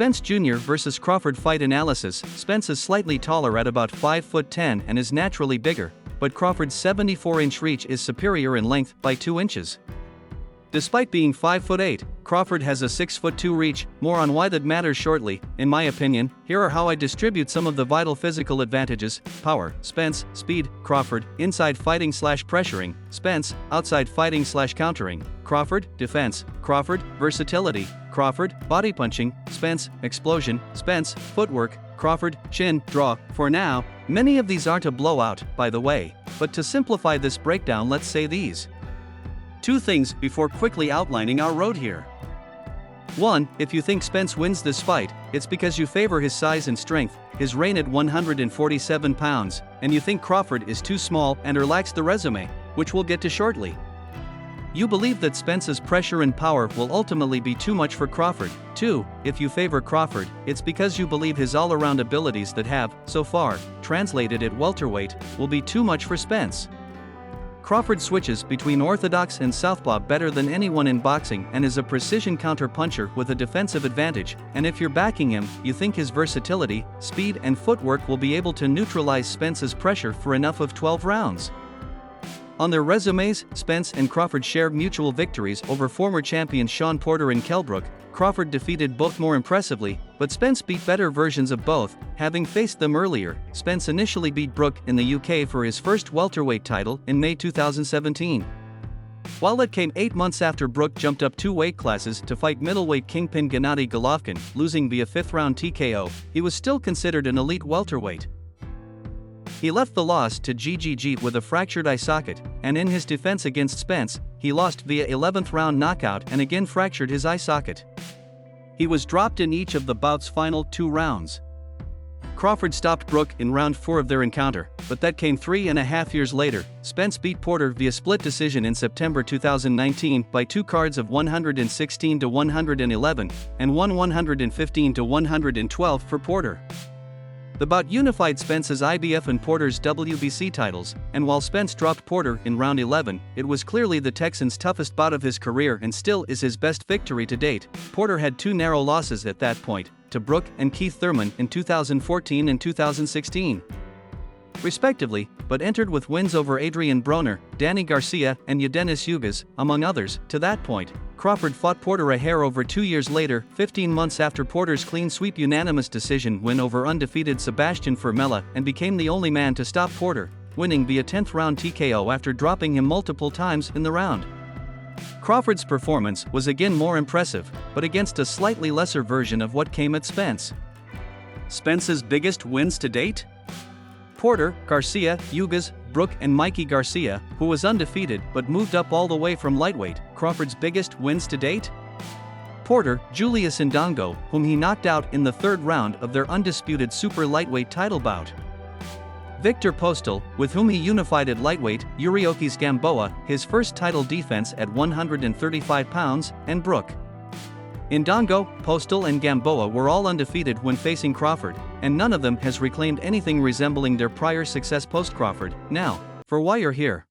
Spence Jr. vs. Crawford fight analysis. Spence is slightly taller at about 5'10" and is naturally bigger, but Crawford's 74-inch reach is superior in length by 2 inches. Despite being 5'8", Crawford has a 6'2" reach. More on why that matters shortly. In my opinion, here are how I distribute some of the vital physical advantages. Power, Spence; speed, Crawford; inside fighting / pressuring, Spence; outside fighting / countering, Crawford; defense, Crawford; versatility, Crawford; body punching, Spence; explosion, Spence; footwork, Crawford; chin draw. For now, many of these aren't a blowout, by the way, but to simplify this breakdown, let's say these 2 things before quickly outlining our road here. 1. If you think Spence wins this fight, it's because you favor his size and strength, his reign at 147 pounds, and you think Crawford is too small and lacks the resume, which we'll get to shortly. You believe that Spence's pressure and power will ultimately be too much for Crawford. 2. If you favor Crawford, it's because you believe his all-around abilities that have, so far, translated at welterweight, will be too much for Spence. Crawford switches between orthodox and southpaw better than anyone in boxing and is a precision counter-puncher with a defensive advantage, and if you're backing him, you think his versatility, speed and footwork will be able to neutralize Spence's pressure for enough of 12 rounds. On their resumes, Spence and Crawford share mutual victories over former champions Shawn Porter and Kell Brook. Crawford defeated both more impressively, but Spence beat better versions of both, having faced them earlier. Spence initially beat Brook in the UK for his first welterweight title in May 2017. While that came 8 months after Brook jumped up 2 weight classes to fight middleweight kingpin Gennady Golovkin, losing via 5th-round TKO, he was still considered an elite welterweight. He left the loss to GGG with a fractured eye socket, and in his defense against Spence, he lost via 11th-round knockout and again fractured his eye socket. He was dropped in each of the bout's final 2 rounds. Crawford stopped Brook in round 4 of their encounter, but that came 3.5 years later. Spence beat Porter via split decision in September 2019 by 2 cards of 116-111, and won 115-112 for Porter. The bout unified Spence's IBF and Porter's WBC titles, and while Spence dropped Porter in round 11, it was clearly the Texan's toughest bout of his career and still is his best victory to date. Porter had 2 narrow losses at that point, to Brook and Keith Thurman in 2014 and 2016, respectively, but entered with wins over Adrian Broner, Danny Garcia, and Yadenis Ugas, among others. To that point, Crawford fought Porter a hair over 2 years later, 15 months after Porter's clean sweep unanimous decision win over undefeated Sebastian Formella, and became the only man to stop Porter, winning via 10th-round TKO after dropping him multiple times in the round. Crawford's performance was again more impressive, but against a slightly lesser version of what came at Spence. Spence's biggest wins to date? Porter, Garcia, Ugas, Brook and Mikey Garcia, who was undefeated but moved up all the way from lightweight. Crawford's biggest wins to date? Porter, Julius Indongo, whom he knocked out in the 3rd round of their undisputed super lightweight title bout. Victor Postal, with whom he unified at lightweight, Yuriokis Gamboa, his first title defense at 135 pounds, and Brook. Indongo, Postal and Gamboa were all undefeated when facing Crawford, and none of them has reclaimed anything resembling their prior success post-Crawford. Now, for why you're here.